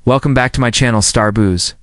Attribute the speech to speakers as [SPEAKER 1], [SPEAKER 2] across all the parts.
[SPEAKER 1] Welcome back to my channel, Star Booze.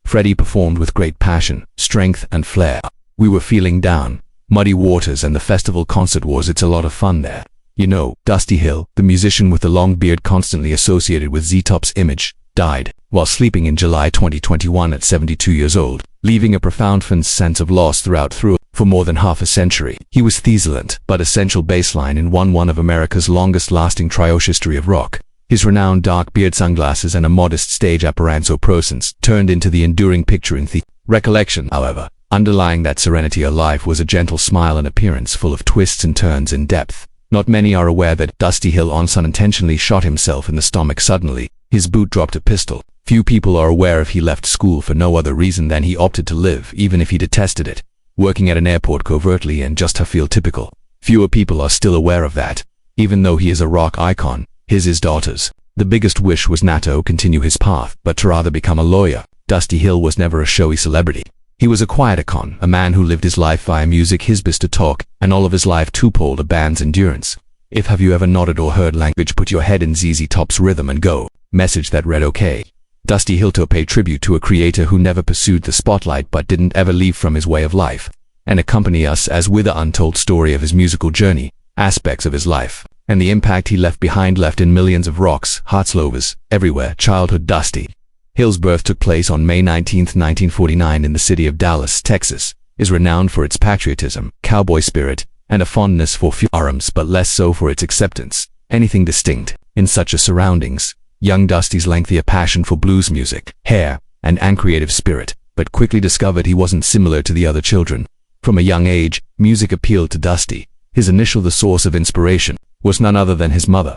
[SPEAKER 2] Freddie performed with great passion, strength and flair. We were feeling down. Muddy Waters and the festival concert was it's a lot of fun there. You know, Dusty Hill, the musician with the long beard constantly associated with Z-Top's image, died while sleeping in July 2021 at 72 years old, leaving a profound sense of loss throughout for more than half a century. He was the excellent but essential bassline in one of America's longest-lasting trio's history of rock. His renowned dark beard, sunglasses, and a modest stage appearance or presence turned into the enduring picture in the recollection. However, underlying that serenity of life was a gentle smile and appearance full of twists and turns in depth. Not many are aware that Dusty Hill unintentionally shot himself in the stomach suddenly. His boot dropped a pistol. Few people are aware if he left school for no other reason than he opted to live, even if he detested it. Working at an airport covertly and just to feel typical. Fewer people are still aware of that. Even though he is a rock icon, his daughters. The biggest wish was not to continue his path, but to rather become a lawyer. Dusty Hill was never a showy celebrity. He was a quiet icon, a man who lived his life via music, his best to talk, and all of his life to pull a band's endurance. If have you ever nodded or heard language, put your head in ZZ Top's Rhythm and Go message that read okay. Dusty Hill to pay tribute to a creator who never pursued the spotlight but didn't ever leave from his way of life, and accompany us as with the untold story of his musical journey, aspects of his life, and the impact he left behind left in millions of rocks, hearts lovers, everywhere. Childhood. Dusty Hill's birth took place on May 19, 1949 in the city of Dallas, Texas, is renowned for its patriotism, cowboy spirit, and a fondness for firearms, but less so for its acceptance, anything distinct. In such a surroundings, young Dusty's lengthy a passion for blues music, hair, and creative spirit, but quickly discovered he wasn't similar to the other children. From a young age, music appealed to Dusty. His initial source of inspiration was none other than his mother.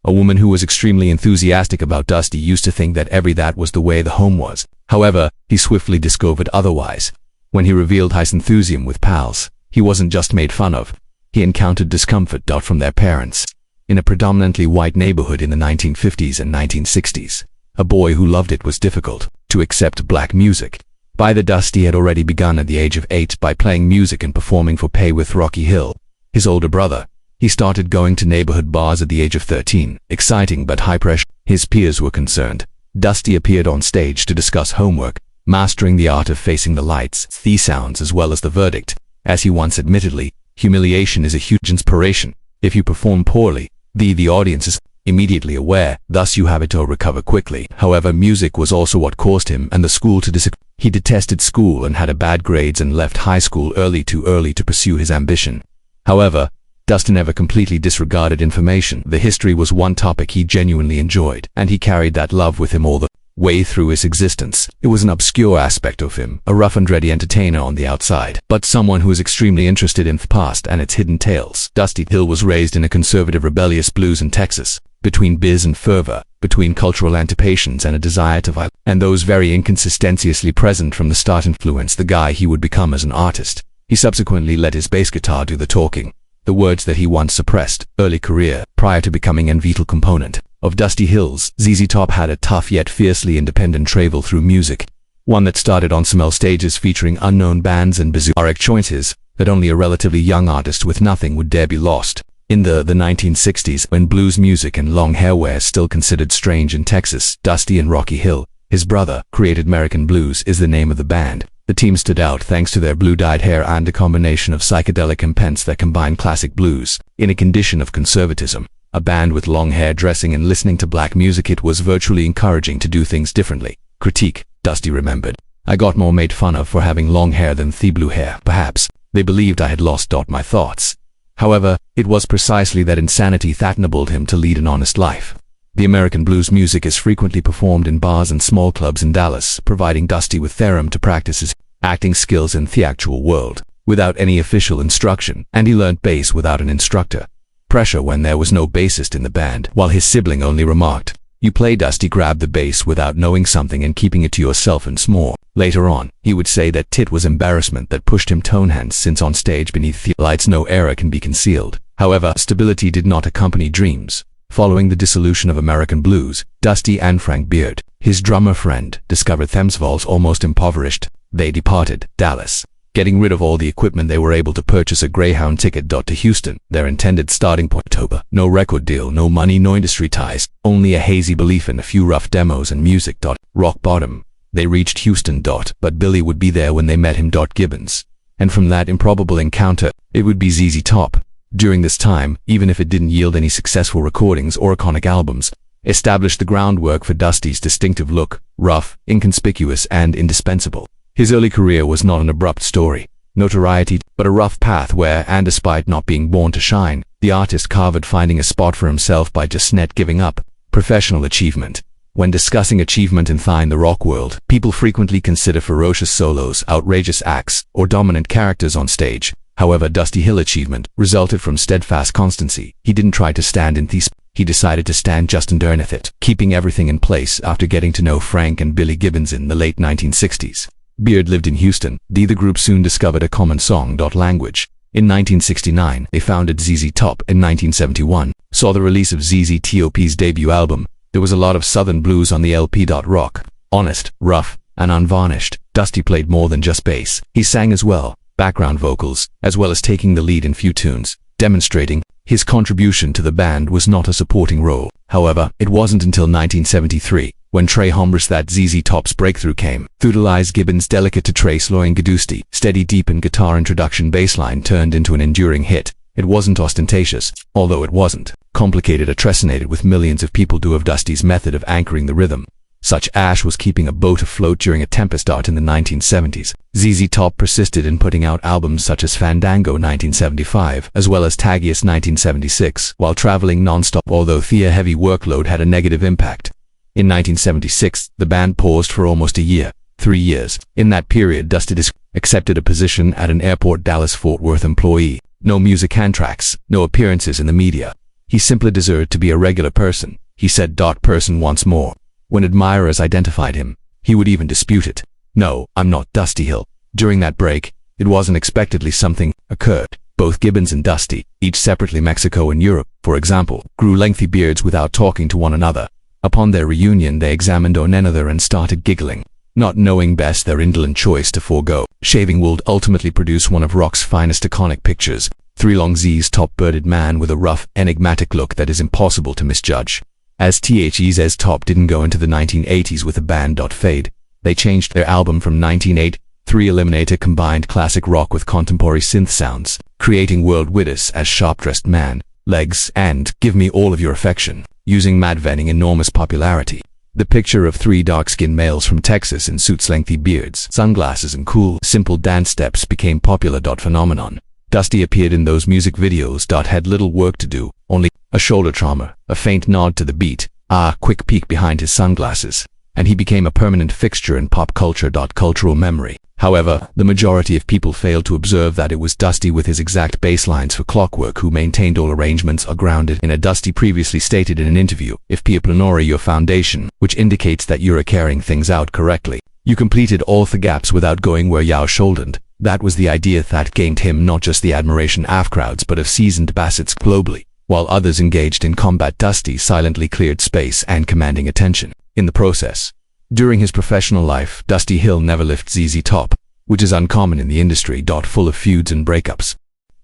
[SPEAKER 2] A woman who was extremely enthusiastic about Dusty used to think that that was the way the home was. However, he swiftly discovered otherwise. When he revealed his enthusiasm with pals, he wasn't just made fun of. He encountered discomfort from their parents. In a predominantly white neighborhood in the 1950s and 1960s, a boy who loved it was difficult to accept black music. By the Dusty had already begun at the age of 8 by playing music and performing for pay with Rocky Hill, his older brother. He started going to neighborhood bars at the age of 13, exciting but high pressure. His peers were concerned. Dusty appeared on stage to discuss homework, mastering the art of facing the lights, the sounds as well as the verdict. As he once admittedly, humiliation is a huge inspiration. If you perform poorly, the audience is immediately aware, thus you have it to recover quickly. However, music was also what caused him and the school to disappoint. He detested school and had bad grades and left high school too early to pursue his ambition. However, Dusty never completely disregarded information. The history was one topic he genuinely enjoyed, and he carried that love with him all the way through his existence. It was an obscure aspect of him, a rough and ready entertainer on the outside, but someone who was extremely interested in the past and its hidden tales. Dusty Hill was raised in a conservative, rebellious blues in Texas, between biz and fervor, between cultural anticipations and a desire to violate, and those very inconsistencies present from the start influenced the guy he would become as an artist. He subsequently let his bass guitar do the talking. The words that he once suppressed, early career, prior to becoming an vital component of Dusty Hill's, ZZ Top had a tough yet fiercely independent travel through music. One that started on small stages featuring unknown bands and bizarre choices that only a relatively young artist with nothing would dare be lost. In the 1960s, when blues music and long hair were still considered strange in Texas, Dusty and Rocky Hill, his brother, created American Blues is the name of the band. The team stood out thanks to their blue-dyed hair and a combination of psychedelic impents that combined classic blues. In a condition of conservatism, a band with long hair dressing and listening to black music, it was virtually encouraging to do things differently. Critique, Dusty remembered. I got more made fun of for having long hair than the blue hair. Perhaps they believed I had lost my thoughts. However, it was precisely that insanity that enabled him to lead an honest life. The American blues music is frequently performed in bars and small clubs in Dallas, providing Dusty with theorem to practice his acting skills in the actual world, without any official instruction, and he learned bass without an instructor. Pressure when there was no bassist in the band, while his sibling only remarked, "You play." Dusty grabbed the bass without knowing something and keeping it to yourself and small. Later on, he would say that it was embarrassment that pushed him tonehand, since on stage beneath the lights no error can be concealed. However, stability did not accompany dreams. Following the dissolution of American Blues, Dusty and Frank Beard, his drummer friend, discovered Thamesville's almost impoverished. They departed Dallas, Getting rid of all the equipment, they were able to purchase a Greyhound ticket to Houston, their intended starting point. October. No record deal, no money, no industry ties, only a hazy belief in a few rough demos and music. Rock bottom. They reached Houston. But Billy would be there when they met him. Gibbons. And from that improbable encounter, it would be ZZ Top. During this time, even if it didn't yield any successful recordings or iconic albums, established the groundwork for Dusty's distinctive look, rough, inconspicuous, and indispensable. His early career was not an abrupt story, notoriety, but a rough path where, and despite not being born to shine, the artist carved finding a spot for himself by just not giving up. Professional achievement. When discussing achievement in the rock world, people frequently consider ferocious solos, outrageous acts, or dominant characters on stage. However, Dusty Hill's achievement resulted from steadfast constancy. He didn't try to stand in the He decided to stand just underneath it, keeping everything in place after getting to know Frank and Billy Gibbons in the late 1960s. Beard lived in Houston. The group soon discovered a common song language. In 1969, they founded ZZ Top. In 1971, saw the release of ZZ Top's debut album. There was a lot of southern blues on the LP. Rock, honest, rough, and unvarnished. Dusty played more than just bass. He sang as well, background vocals, as well as taking the lead in few tunes, demonstrating his contribution to the band was not a supporting role. However, it wasn't until 1973, when Trey Hombres, that ZZ Top's breakthrough came. Through Gibbons' delicate to trace Loin Gadusty, steady deep in guitar introduction bassline turned into an enduring hit. It wasn't ostentatious, although it wasn't complicated or resonated with millions of people due of Dusty's method of anchoring the rhythm. Such ash was keeping a boat afloat during a tempest in the 1970s. ZZ Top persisted in putting out albums such as Fandango 1975, as well as Tagius 1976, while traveling non-stop, although the heavy workload had a negative impact. In 1976, the band paused for almost a year, 3 years. In that period, Dusty accepted a position at an airport Dallas-Fort Worth employee. No music contracts, no appearances in the media. He simply deserved to be a regular person, he said. Person once more. When admirers identified him, he would even dispute it. No, I'm not Dusty Hill. During that break, it wasn't unexpectedly something occurred. Both Gibbons and Dusty, each separately Mexico and Europe, for example, grew lengthy beards without talking to one another. Upon their reunion, they examined one another and started giggling, not knowing best their indolent choice to forego. Shaving would ultimately produce one of rock's finest iconic pictures. 3 long Z's Top bearded man with a rough, enigmatic look that is impossible to misjudge. As THE's Top didn't go into the 1980s with a band. Fade. They changed their album from 1983 Eliminator combined classic rock with contemporary synth sounds, creating World Witness as Sharp-Dressed Man, Legs, and Give Me All of Your Affection, using Mad Venning enormous popularity. The picture of 3 dark-skinned males from Texas in suits, lengthy beards, sunglasses, and cool, simple dance steps became popular. Phenomenon. Dusty appeared in those music videos. Had little work to do, only a shoulder trauma, a faint nod to the beat, a quick peek behind his sunglasses, and he became a permanent fixture in pop culture. Cultural memory. However, the majority of people failed to observe that it was Dusty with his exact bass lines for Clockwork who maintained all arrangements are grounded in a Dusty previously stated in an interview, if planori your foundation, which indicates that you're carrying things out correctly. You completed all the gaps without going where you shouldered. That was the idea that gained him not just the admiration of crowds but of seasoned bassists globally. While others engaged in combat, Dusty silently cleared space and commanding attention. In the process, during his professional life, Dusty Hill never left ZZ Top, which is uncommon in the industry. Full of feuds and breakups.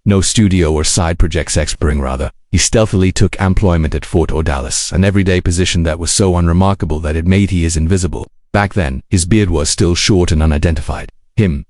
[SPEAKER 2] No studio or side projects exploring, rather, he stealthily took employment at Fort Dallas, an everyday position that was so unremarkable that it made he is invisible. Back then, his beard was still short and unidentified.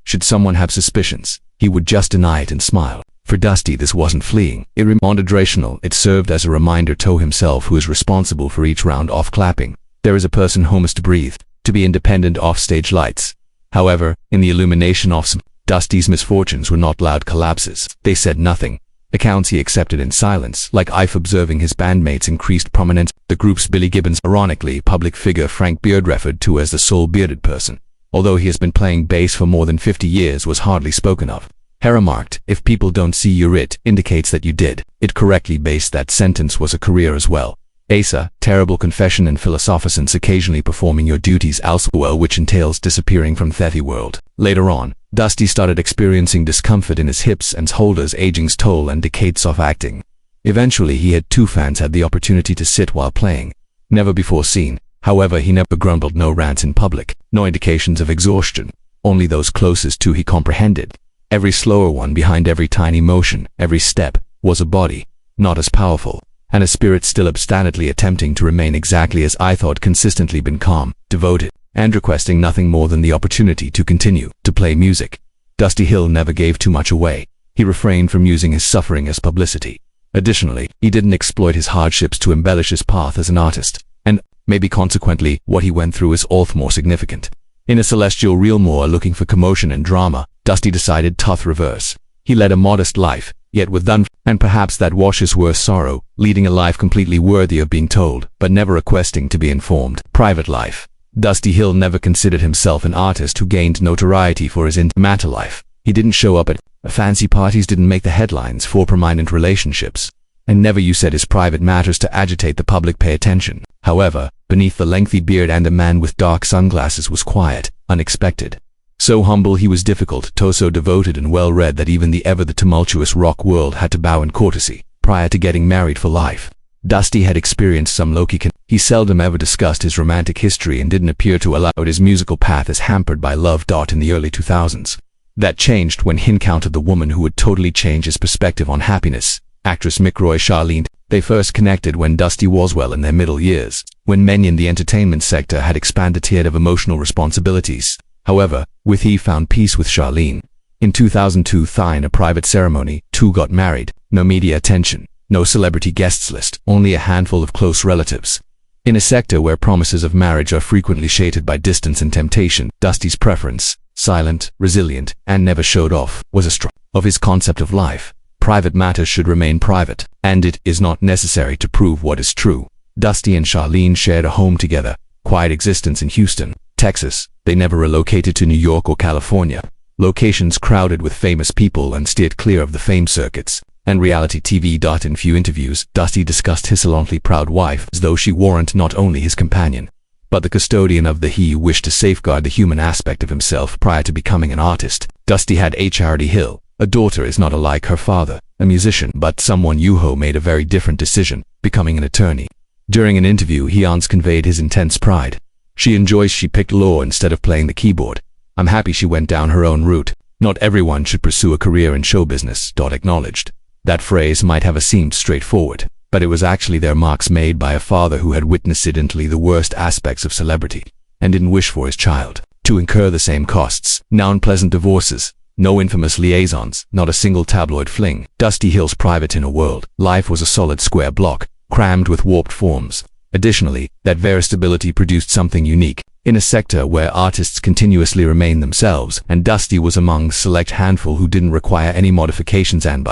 [SPEAKER 2] Should someone have suspicions, he would just deny it and smile. For Dusty, this wasn't fleeing. It remained motivational. It served as a reminder to himself who is responsible for each round off clapping. There is a person who must breathe, to be independent off stage lights. However, in the illumination of some, Dusty's misfortunes were not loud collapses. They said nothing. Accounts he accepted in silence, like if observing his bandmates increased prominence. The group's Billy Gibbons, ironically, public figure Frank Beard referred to as the sole bearded person, although he has been playing bass for more than 50 years, was hardly spoken of. He remarked, if people don't see you, it indicates that you did it correctly. Based that sentence was a career as well. Asa, terrible confession and philosophisance, occasionally performing your duties elsewhere, which entails disappearing from the world. Later on, Dusty started experiencing discomfort in his hips and shoulders, aging's toll and decades of acting. Eventually he had 2 fans had the opportunity to sit while playing. Never before seen. However, he never grumbled, no rants in public, no indications of exhaustion. Only those closest to he comprehended. Every slower one behind every tiny motion, every step, was a body, not as powerful, and a spirit still obstinately attempting to remain exactly as I thought consistently been calm, devoted, and requesting nothing more than the opportunity to continue to play music. Dusty Hill never gave too much away. He refrained from using his suffering as publicity. Additionally, he didn't exploit his hardships to embellish his path as an artist, and, maybe consequently, what he went through is all the more significant. In a celestial realm more looking for commotion and drama, Dusty decided tough reverse. He led a modest life, yet with none, and perhaps that washes worse sorrow, leading a life completely worthy of being told, but never requesting to be informed. Private life. Dusty Hill never considered himself an artist who gained notoriety for his intimate life. He didn't show up at fancy parties, didn't make the headlines for prominent relationships, and never used his private matters to agitate the public pay attention. However, beneath the lengthy beard and a man with dark sunglasses was quiet, unexpected. So humble he was, difficult, so devoted and well-read that even the ever-tumultuous rock world had to bow in courtesy. Prior to getting married for life, Dusty had experienced some low-key He seldom ever discussed his romantic history and didn't appear to allow his musical path as hampered by love. In the early 2000s. That changed when he encountered the woman who would totally change his perspective on happiness, actress McRoy Charlene. They first connected when Dusty was well in their middle years, when many in the entertainment sector had expanded tier of emotional responsibilities. However, he found peace with Charlene. In 2002, in a private ceremony, two got married. No media attention, no celebrity guests list, only a handful of close relatives. In a sector where promises of marriage are frequently shaded by distance and temptation, Dusty's preference, silent, resilient, and never showed off, was a strong of his concept of life. Private matters should remain private, and it is not necessary to prove what is true. Dusty and Charlene shared a home together, quiet existence in Houston, Texas. They never relocated to New York or California, locations crowded with famous people, and steered clear of the fame circuits and reality TV. In few interviews, Dusty discussed his salantly proud wife as though she weren't not only his companion, but the custodian of the he wished to safeguard the human aspect of himself prior to becoming an artist. Dusty had a Charity Hill. A daughter is not alike her father, a musician, but someone Yuho made a very different decision, becoming an attorney. During an interview, he once conveyed his intense pride. She picked law instead of playing the keyboard. I'm happy she went down her own route. Not everyone should pursue a career in show business. Acknowledged. That phrase might have seemed straightforward, but it was actually their marks made by a father who had witnessed incidentally the worst aspects of celebrity, and didn't wish for his child to incur the same costs. No unpleasant divorces, no infamous liaisons, not a single tabloid fling. Dusty Hill's private inner world life was a solid square block, crammed with warped forms. Additionally, that stability produced something unique, in a sector where artists continuously remain themselves, and Dusty was among a select handful who didn't require any modifications and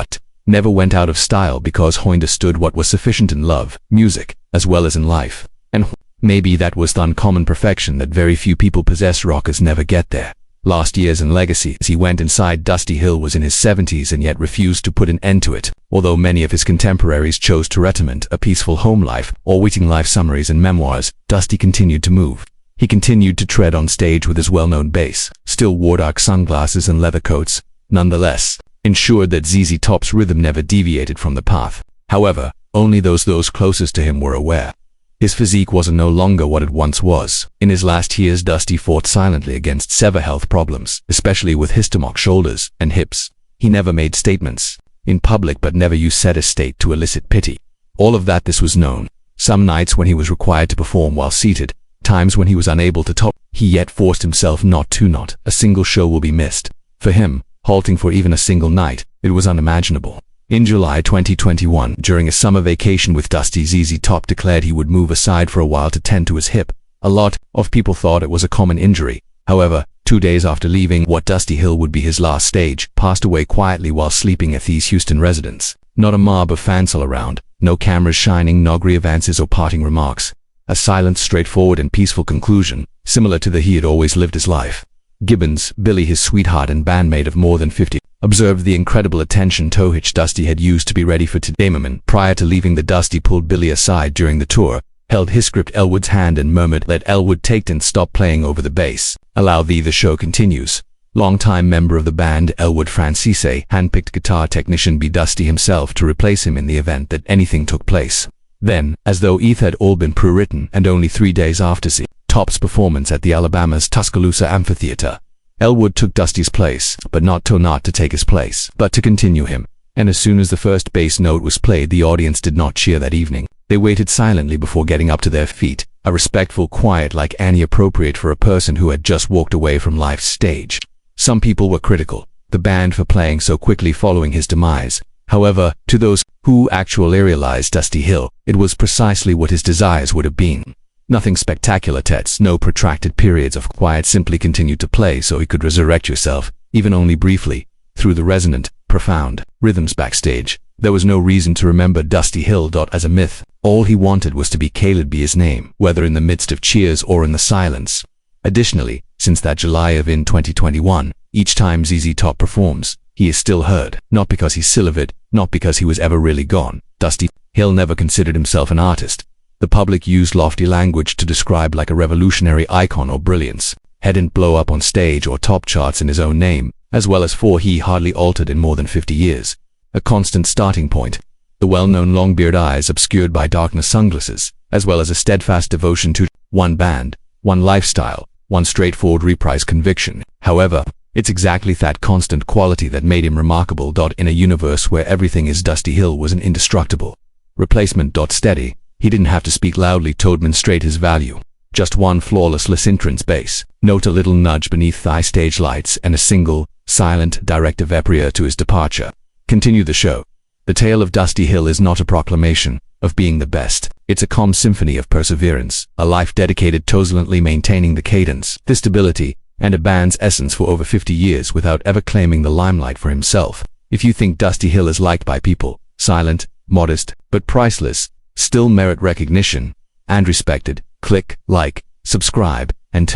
[SPEAKER 2] never went out of style because he understood what was sufficient in love, music, as well as in life. And maybe that was the uncommon perfection that very few people possess. Rockers never get there. Last years in legacy as he went inside. Dusty Hill was in his 70s and yet refused to put an end to it. Although many of his contemporaries chose to retirement, a peaceful home life, or waiting life summaries and memoirs, Dusty continued to move. He continued to tread on stage with his well-known bass, still wore dark sunglasses and leather coats, nonetheless, ensured that ZZ Top's rhythm never deviated from the path. However, only those closest to him were aware. His physique was no longer what it once was. In his last years, Dusty fought silently against severe health problems, especially with his shoulders and hips. He never made statements in public but never used said estate to elicit pity. All of this was known. Some nights when he was required to perform while seated, times when he was unable to talk, he yet forced himself not a single show will be missed. For him, halting for even a single night, it was unimaginable. In July 2021, during a summer vacation with Dusty, ZZ Top declared he would move aside for a while to tend to his hip. A lot of people thought it was a common injury. However, 2 days after leaving what Dusty Hill would be his last stage, passed away quietly while sleeping at his Houston residence. Not a mob of fans all around, no cameras shining, no advances or parting remarks. A silent, straightforward and peaceful conclusion, similar to the he had always lived his life. Gibbons, Billy, his sweetheart and bandmate of more than 50, observed the incredible attention to which Dusty had used to be ready for today. Prior to leaving, the Dusty pulled Billy aside during the tour, held his script Elwood's hand and murmured, "Let Elwood take and stop playing over the bass. Allow the show continues." Longtime member of the band Elwood Francise handpicked guitar technician B. Dusty himself to replace him in the event that anything took place. Then, as though it had all been pre-written, and only 3 days after Z Top's performance at the Alabama's Tuscaloosa Amphitheater, Elwood took Dusty's place, but not to take his place, but to continue him. And as soon as the first bass note was played, the audience did not cheer that evening. They waited silently before getting up to their feet, a respectful quiet like any appropriate for a person who had just walked away from life's stage. Some people were critical, the band for playing so quickly following his demise. However, to those who actually realized Dusty Hill, it was precisely what his desires would have been. Nothing spectacular, Tets, no protracted periods of quiet, simply continued to play so he could resurrect yourself, even only briefly, through the resonant, profound rhythms backstage. There was no reason to remember Dusty Hill as a myth. All he wanted was to be Caleb be his name, whether in the midst of cheers or in the silence. Additionally, since that July of in 2021, each time ZZ Top performs, he is still heard, not because he's Silvervid, not because he was ever really gone. Dusty Hill never considered himself an artist. The public used lofty language to describe like a revolutionary icon or brilliance. He didn't blow up on stage or top charts in his own name, as well as for he hardly altered in more than 50 years. A constant starting point. The well-known long-beard eyes obscured by darkness sunglasses, as well as a steadfast devotion to one band, one lifestyle, one straightforward reprise conviction. However, it's exactly that constant quality that made him remarkable. In a universe where everything is, Dusty Hill was an indestructible replacement. Steady. He didn't have to speak loudly to demonstrate his value. Just one flawless entrance bass note, a little nudge beneath thigh stage lights, and a single, silent directive prior to his departure. Continue the show. The tale of Dusty Hill is not a proclamation of being the best. It's a calm symphony of perseverance, a life dedicated to resolutely maintaining the cadence, the stability, and a band's essence for over 50 years without ever claiming the limelight for himself. If you think Dusty Hill is liked by people, silent, modest, but priceless, still merit recognition and respected, click like, subscribe, and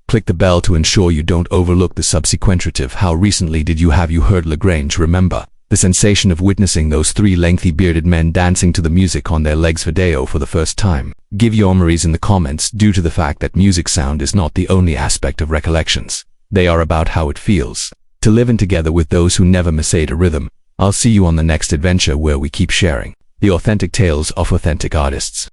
[SPEAKER 2] click the bell to ensure you don't overlook the subsequent narrative. How recently did you heard Lagrange remember the sensation of witnessing those three lengthy bearded men dancing to the music on their legs video for the first time? Give your memories in the comments, due to the fact that music sound is not the only aspect of recollections. They are about how it feels to live in together with those who never miss a rhythm. I'll see you on the next adventure where we keep sharing the authentic tales of authentic artists.